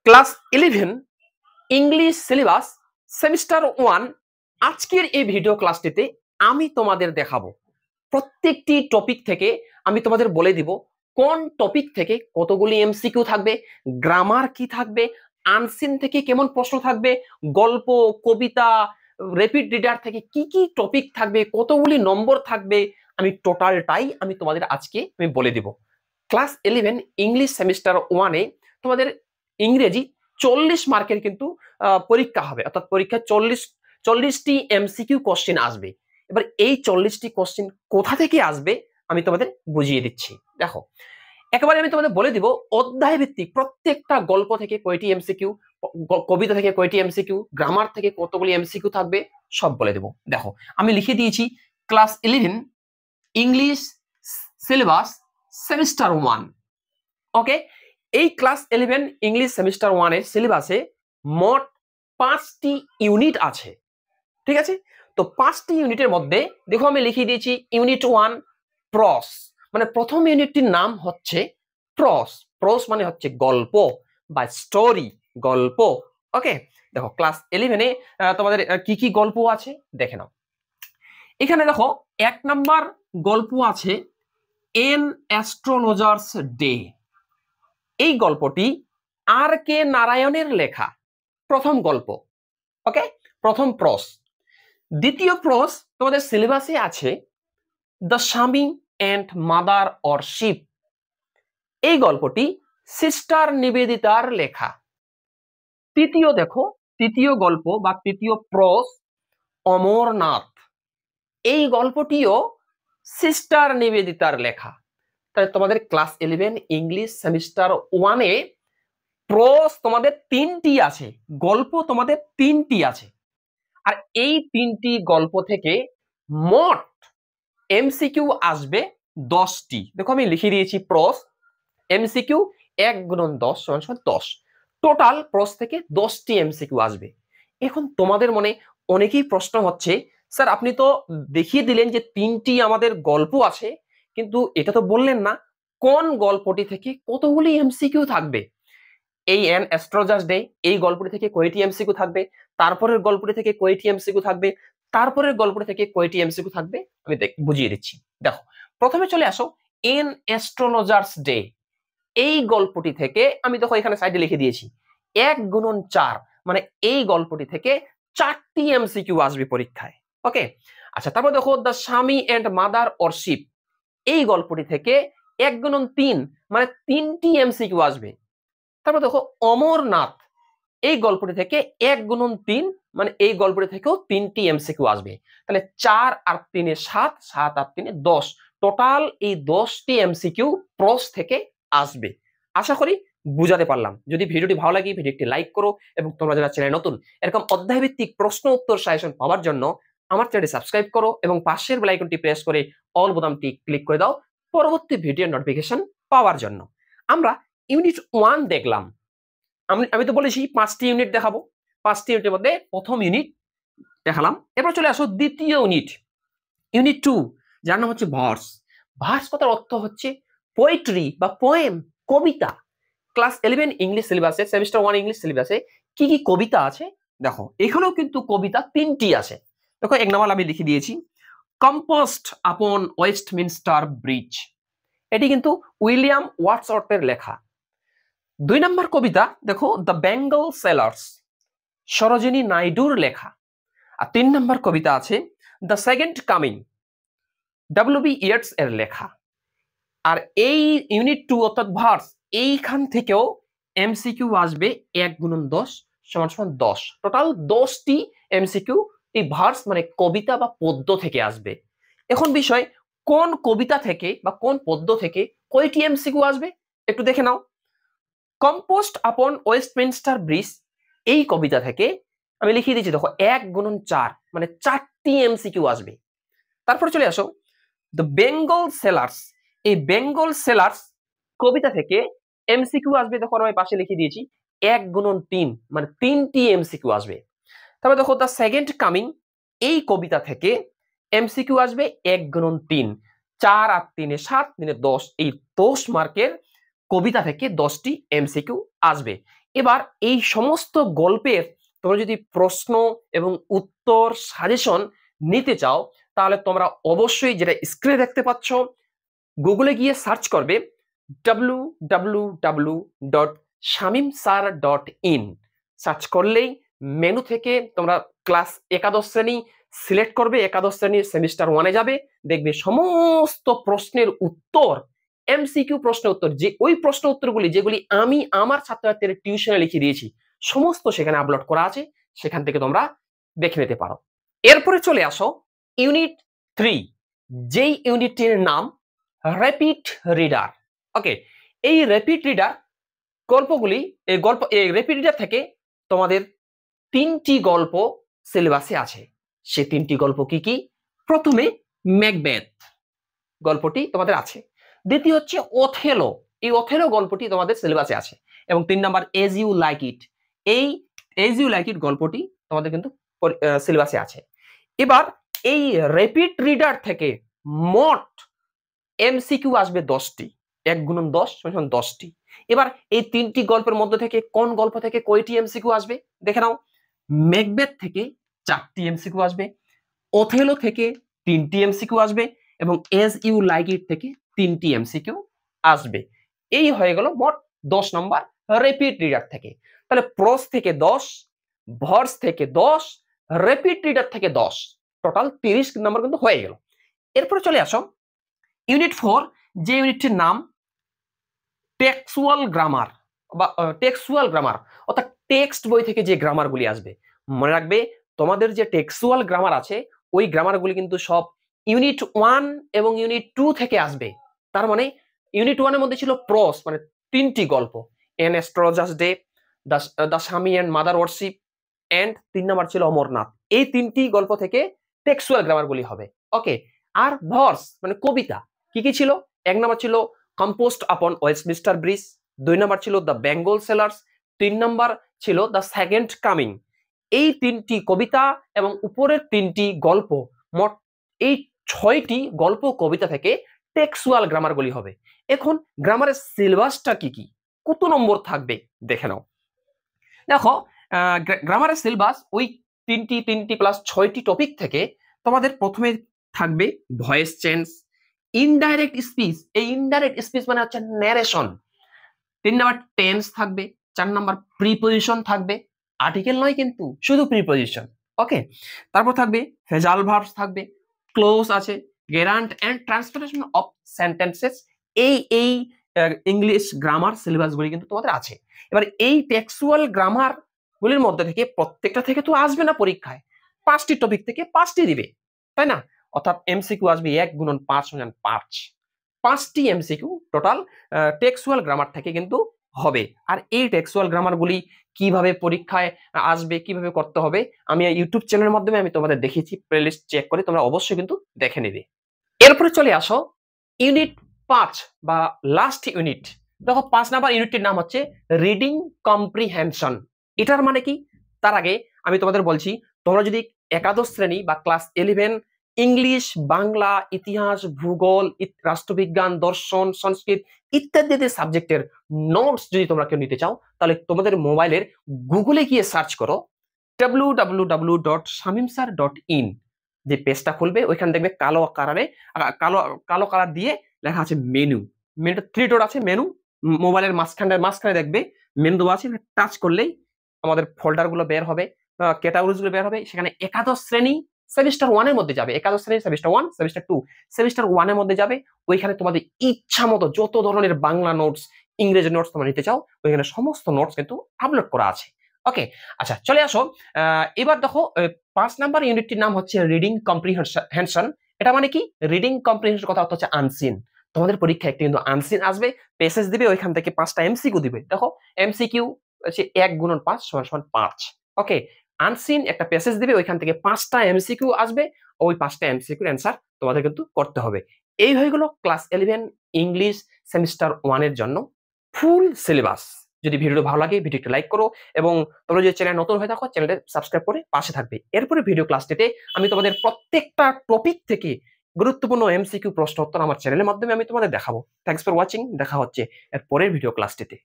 Class 11 English syllabus semester 1 আজকের এই video ক্লাসটিতে আমি তোমাদের দেখাবো প্রত্যেকটি টপিক থেকে আমি তোমাদের বলে দিব কোন টপিক থেকে কতগুলি এমসিকিউ থাকবে, গ্রামার কি থাকবে, আনসিন থেকে কেমন প্রশ্ন থাকবে, গল্প, কবিতা, র্যাপিড রিডার থেকে কি কি টপিক থাকবে, কতগুলি নম্বর থাকবে, আমি টোটালটাই আমি তোমাদের আজকে আমি বলে দিব। ক্লাস 11 ইংলিশ সেমিস্টার 1 এ তোমাদের ইংরেজি 40 মার্কের কিন্তু পরীক্ষা হবে, অর্থাৎ পরীক্ষায় 40টি এমসিকিউ কোশ্চেন আসবে। এবার এই 40টি কোশ্চেন কোথা থেকে আসবে আমি তোমাদের বুঝিয়ে দিচ্ছি। দেখো, একেবারে আমি তোমাদের বলে দিব অধ্যায় ভিত্তিক প্রত্যেকটা গল্প থেকে কয়টি এমসিকিউ, কবিতা থেকে কয়টি এমসিকিউ, গ্রামার থেকে কতগুলি এমসিকিউ থাকবে, সব বলে দেব। দেখো, আমি লিখে দিয়েছি ক্লাস 11 ইংলিশ সিলেবাস সেমিস্টার 1। ওকে, এই ক্লাস 11 ইংলিশ সেমিস্টার 1 এর সিলেবাসে মোট 5টি ইউনিট আছে। ঠিক আছে, তো 5টি ইউনিটের মধ্যে দেখো আমি লিখে দিয়েছি ইউনিট 1 প্রস, মানে প্রথম ইউনিটটির নাম হচ্ছে প্রস। প্রস মানে হচ্ছে গল্প বা স্টোরি, গল্প। ওকে, দেখো ক্লাস 11 এ তোমাদের কি কি গল্প আছে দেখে নাও। এখানে দেখো 1 নাম্বার গল্প আছে এন অ্যাস্ট্রোলজার্স ডে। এই গল্পটি আর কে নারায়ণের লেখা, প্রথম গল্প। ওকে, প্রথম প্রস। দ্বিতীয় প্রস তোমাদের সিলেবাসে আছে the Swami and mother or sheep. এই গল্পটি সিস্টার নিবেদিতার লেখা। তৃতীয় দেখো, তৃতীয় গল্প বা তৃতীয় প্রস অমরনাথ। এই গল্পটিও সিস্টার নিবেদিতার লেখা। তাই তোমাদের ক্লাস 11 ইংলিশ সেমিস্টার 1 এ প্রস তোমাদের 3টি আছে, গল্প তোমাদের 3টি আছে। আর এই 3টি গল্প থেকে মোট এমসিকিউ আসবে 10টি। দেখো আমি লিখে দিয়েছি প্রস এমসিকিউ 1 গুণন 10 সমান 10। টোটাল প্রস থেকে 10টি এমসিকিউ আসবে। এখন তোমাদের মনে অনেকেই প্রশ্ন হচ্ছে, স্যার আপনি তো দেখিয়ে দিলেন যে 3টি আমাদের গল্প আছে, কিন্তু এটা তো বললেন না কোন গল্পটি থেকে কতগুলি এমসিকিউ থাকবে। এই এন অ্যাস্ট্রোলজার্স ডে, এই গল্পটি থেকে কয়টি এমসিকিউ থাকবে, তারপরের গল্পটি থেকে কয়টি এমসিকিউ থাকবে, তারপরের গল্পটি থেকে কয়টি এমসিকিউ থাকবে, আমি বুঝিয়ে দিচ্ছি। দেখো, প্রথমে চলে আসো এন অ্যাস্ট্রোলজার্স ডে। এই গল্পটি থেকে আমি দেখো এখানে সাইডে লিখে দিয়েছি 1 গুণন 4, মানে এই গল্পটি থেকে 4টি এমসিকিউ আসবে পরীক্ষায়। ওকে, আচ্ছা, তারপর দেখো the Swami and mother or sheep. এই গল্পটি থেকে 1 গুণন 3, মানে 3টি এমসিকিউ আসবে। তারপর দেখো অমরনাথ, এই গল্পটি থেকে 1 গুণন 3, মানে এই গল্পটি থেকেও 3টি এমসিকিউ আসবে। তাহলে 4 আর 3 এ 7, 7 আর 3 এ 10, টোটাল এই 10টি এমসিকিউ প্রস থেকে আসবে। আশা করি বুঝাতে পারলাম। যদি ভিডিওটি ভালো লাগে ভিডিওটি লাইক করো, এবং তোমরা যারা চ্যানেলে নতুন এরকম অধ্যায় ভিত্তিক প্রশ্ন উত্তর সাজেশন পাওয়ার জন্য আমার চ্যানেলটি সাবস্ক্রাইব করো এবং পাশের বেল আইকনটি প্রেস করে অল বোতামটি ক্লিক করে দাও পরবর্তী ভিডিও নোটিফিকেশন পাওয়ার জন্য। আমরা ইউনিট 1 দেখলাম। আমি তো বলেছি 5টি ইউনিট দেখাবো। 5টি ইউনিটের মধ্যে প্রথম ইউনিট দেখালাম। এরপর চলে আসো দ্বিতীয় ইউনিট, ইউনিট 2, যার নাম হচ্ছে ভার্স। ভার্স কথার অর্থ হচ্ছে পোয়েট্রি বা পোয়েম, কবিতা। ক্লাস 11 ইংলিশ সিলেবাসে, সেমিস্টার 1 ইংলিশ সিলেবাসে কি কি কবিতা আছে দেখো, এখানেও কিন্তু কবিতা 3টি আছে। দেখো 1 নম্বর আমি লিখে দিয়েছি কম্পোস্ট আপন ওয়েস্টমিনস্টার ব্রিজ। এটি কিন্তু উইলিয়াম ওয়ার্ডসওয়ার্থের লেখা। 2 নম্বর কবিতা দেখো দ্য বেঙ্গল সেলার্স, সরোজিনী নাইডুর লেখা। আর 3 নম্বর কবিতা আছে দ্য সেকেন্ড কামিং, ডব্লিউ.বি. ইয়েটস এর লেখা। আর এই ইউনিট 2 অর্থাৎ ভার্স, এইখান থেকেও এমসিকিউ আসবে 1 গুণন 10 সমান 10। টোটাল 10টি এমসিকিউ এই ভার্স মানে কবিতা বা পদ্য থেকে আসবে। এখন বিষয় কোন কবিতা থেকে বা কোন পদ্য থেকে কয়টি এমসিকিউ আসবে একটু দেখে নাও। কম্পোস্ট আপন ওয়েস্টমিনস্টার ব্রিজ, এই কবিতা থেকে আমি লিখিয়ে দিচ্ছি দেখো 1 গুণন 4, মানে 4টি এমসিকিউ আসবে। তারপর চলে আসো দ্য বেঙ্গল সেলার্স, এই বেঙ্গল সেলার্স কবিতা থেকে এমসিকিউ আসবে। দেখো আমি পাশে লিখে দিয়েছি 1 গুণন 3, মানে 3টি এমসিকিউ আসবে। তারপর দেখো দ্য সেকেন্ড কামিং, এই কবিতা থেকে এমসিকিউ আসবে 1 গুণন 3, 4 আর 3 এ 7, 3 এ 10, এই 10 মার্কের কবিতা থেকে 10টি এমসিকিউ আসবে। এবার এই সমস্ত গল্পের তোমরা যদি প্রশ্ন এবং উত্তর সাজেশন নিতে চাও তাহলে তোমরা অবশ্যই যেটা স্ক্রিনে দেখতে পাচ্ছ গুগলে গিয়ে সার্চ করবে www.shamimsir.in সার্চ করলেই মেনু থেকে তোমরা ক্লাস একাদশ শ্রেণী সিলেক্ট করবে, একাদশ শ্রেণীর সেমিস্টার 1-এ যাবে, দেখবে সমস্ত প্রশ্নের উত্তর, এমসিকিউ প্রশ্ন উত্তর, যে ওই প্রশ্ন উত্তরগুলি যেগুলি আমি আমার ছাত্রছাত্রীদের টিউশনে লিখে দিয়েছি সমস্ত সেখানে আপলোড করা আছে, সেখান থেকে তোমরা দেখে নিতে পারো। এরপরে চলে আসো ইউনিট 3, যেই ইউনিটটির নাম র্যাপিড রিডার। ওকে, এই র্যাপিড রিডার গল্পগুলি, এই র্যাপিড রিডার থেকে তোমাদের 3টি গল্প সিলেবাসে আছে। সে 3টি গল্প কি কি? প্রথমে ম্যাকবেথ গল্পটি তোমাদের আছে, দ্বিতীয় হচ্ছে ওথেলো, এই ওথেলো গল্পটি তোমাদের সিলেবাসে আছে, এবং 3 number as you like it, এই এজ ইউ লাইক ইট গল্পটি তোমাদের কিন্তু সিলেবাসে আছে। এবার এই র্যাপিড রিডার থেকে মোট এমসিকিউ আসবে 10টি, 1 গুণন 10 সমান 10টি। এবার এই 3টি গল্পের মধ্যে থেকে কোন গল্প থেকে কয়টি এমসিকিউ আসবে দেখে নাও। ম্যাকবেথ থেকে 4টি এমসিকিউ আসবে, ওথেলো থেকে 3টি এমসিকিউ আসবে, এবং এজ ইউ লাইক ইট থেকে 3টি এমসিকিউ আসবে। এই হয়ে গেল মোট 10 নম্বর র্যাপিড রিডার থেকে। তাহলে প্রস থেকে 10, ভার্স থেকে 10, র্যাপিড রিডার থেকে 10, টোটাল 30 নম্বর কিন্তু হয়ে গেল। এরপরে চলে আসো ইউনিট 4, যে ইউনিটটির নাম টেক্সচুয়াল গ্রামার বা টেক্সচুয়াল গ্রামার, অর্থাৎ টেক্সট বই থেকে যে গ্রামারগুলি আসবে। মনে রাখবে তোমাদের যে টেক্সচুয়াল গ্রামার আছে ওই গ্রামারগুলি কিন্তু সব ইউনিট 1 এবং ইউনিট 2 থেকে আসবে। তার মানে ইউনিট 1 এর মধ্যে ছিল প্রস, মানে 3টি গল্প, an astrologer's day, the Swami and mother worship, and 3 number ছিল অমরনাথ। এই 3টি গল্প থেকে টেক্সচুয়াল গ্রামারগুলি হবে। ওকে, আর ভার্স মানে কবিতা কি কি ছিল? 1 নাম্বার ছিল কম্পোস্ট আপন ওয়েস্টমিনিস্টার ব্রিজ, 2 নাম্বার ছিল দ্য বেঙ্গল সেলার্স, 3 নাম্বার ছিল দ্য সেকেন্ড কামিং। এই 3টি কবিতা এবং উপরের 3টি গল্প, মোট এই 6টি গল্প কবিতা থেকে টেক্সচুয়াল গ্রামারগুলি হবে। এখন গ্রামারের সিলেবাসটা কি কি, কত নম্বর থাকবে দেখে নাও। দেখো গ্রামারের সিলেবাস ওই 3টি প্লাস 6টি টপিক থেকে তোমাদের প্রথমে থাকবে ভয়েস চেঞ্জ, ইনডাইরেক্ট স্পিচ, এই ইনডাইরেক্ট স্পিচ মানে হচ্ছে ন্যারেশন, 3 নাম্বার টেন্স থাকবে, 4 নাম্বার প্রিপজিশন থাকবে, আর্টিকেল নয় কিন্তু শুধু প্রিপজিশন। ওকে, তারপর থাকবে ফ্রেজাল ভার্বস থাকবে, ক্লোজ আছে, গেরান্ট এন্ড ট্রান্সফরমেশন অফ সেন্টেন্সেস। এই ইংলিশ গ্রামার সিলেবাসগুলি কিন্তু তোমাদের আছে। এবার এই টেক্সচুয়াল গ্রামার গুলির মধ্যে থেকে প্রত্যেকটা থেকে তো আসবে না পরীক্ষায়, 5টি টপিক থেকে 5টি দিবে, তাই না? অর্থাৎ এমসিকিউ আসবে 1 গুণন 5 সমান 5, 5টি এমসিকিউ টোটাল টেক্সচুয়াল গ্রামার থেকে কিন্তু হবে। আর এই টেক্সচুয়াল গ্রামারগুলি কিভাবে পরীক্ষায় আসবে, কিভাবে করতে হবে, আমি ইউটিউব চ্যানেলের মাধ্যমে আমি তোমাদের দেখিয়েছি, প্লেলিস্ট চেক করে তোমরা অবশ্যই কিন্তু দেখে নেবে। এরপরে চলে আসো ইউনিট 5 বা লাস্ট ইউনিট। দেখো 5 নাম্বার ইউনিটটির নাম হচ্ছে রিডিং কম্প্রিহেনশন। এটার মানে কি তার আগে আমি তোমাদের বলছি, তোমরা যদি একাদশ শ্রেণী বা ক্লাস 11 ইংলিশ, বাংলা, ইতিহাস, ভূগোল, রাষ্ট্রবিজ্ঞান, দর্শন, সংস্কৃত ইত্যাদি সাবজেক্টের নোটস যদি তোমরা কেউ নিতে চাও তাহলে তোমাদের মোবাইলের গুগলে গিয়ে সার্চ করো www.shamimsir.in, যে পেজটা খুলবে ওইখানে দেখবে কালো কালার দিয়ে লেখা আছে মেনু, মেনুটা 3 ডট আছে, মেনু মোবাইলের মাঝখানে দেখবে মেনু দেওয়া আছে, টাচ করলেই আমাদের ফোল্ডার গুলো বের হবে, ক্যাটাগরিজ গুলো বের হবে, সেখানে একাদশ শ্রেণী সেমিস্টার 1 এর মধ্যে যাবে, একাদশ শ্রেণী সেমিস্টার 1, সেমিস্টার 2, সেমিস্টার 1 এর মধ্যে যাবে। ওইখানে তোমাদের ইচ্ছা মতো যত ধরনের বাংলা নোটস, ইংরেজি নোটস তোমরা নিতে চাও ওইখানে সমস্ত নোটস কিন্তু আপলোড করা আছে। ওকে, আচ্ছা চলে আসো। এবার দেখো 5 নাম্বার ইউনিটটির নাম হচ্ছে রিডিং কম্প্রিহেনশন। এটা মানে কি? রিডিং কম্প্রিহেনশন কথা হচ্ছে আনসিন। তোমাদের পরীক্ষা একটি কিন্তু আনসিন আসবে, প্যাসেজ দিবে, ওইখান থেকে 5টা এমসিকিউ দিবে। দেখো এমসিকিউ হচ্ছে 1 গুণন 5 সমান 5। ওকে, আনসিন একটা প্যাসেজ দিবে, ওইখান থেকে 5টা এমসিকিউ আসবে, ওই 5টা এমসিকিউর অ্যান্সার তোমাদের কিন্তু করতে হবে। এই হয়ে গেল ক্লাস 11 ইংলিশ সেমিস্টার 1 এর জন্য ফুল সিলেবাস। যদি ভিডিওটা ভালো লাগে ভিডিওটা লাইক করো, এবং তোমরা যদি চ্যানেল নতুন হয়ে থাকো চ্যানেলটা সাবস্ক্রাইব করে পাশে থাকবে। এরপরে ভিডিও ক্লাসটিতে আমি তোমাদের প্রত্যেকটা টপিক থেকে গুরুত্বপূর্ণ এমসিকিউ প্রশ্ন উত্তর আমার চ্যানেলের মাধ্যমে আমি তোমাদের দেখাবো। থ্যাঙ্কস ফর ওয়াচিং, দেখা হচ্ছে এর পরের ভিডিও ক্লাসটিতে।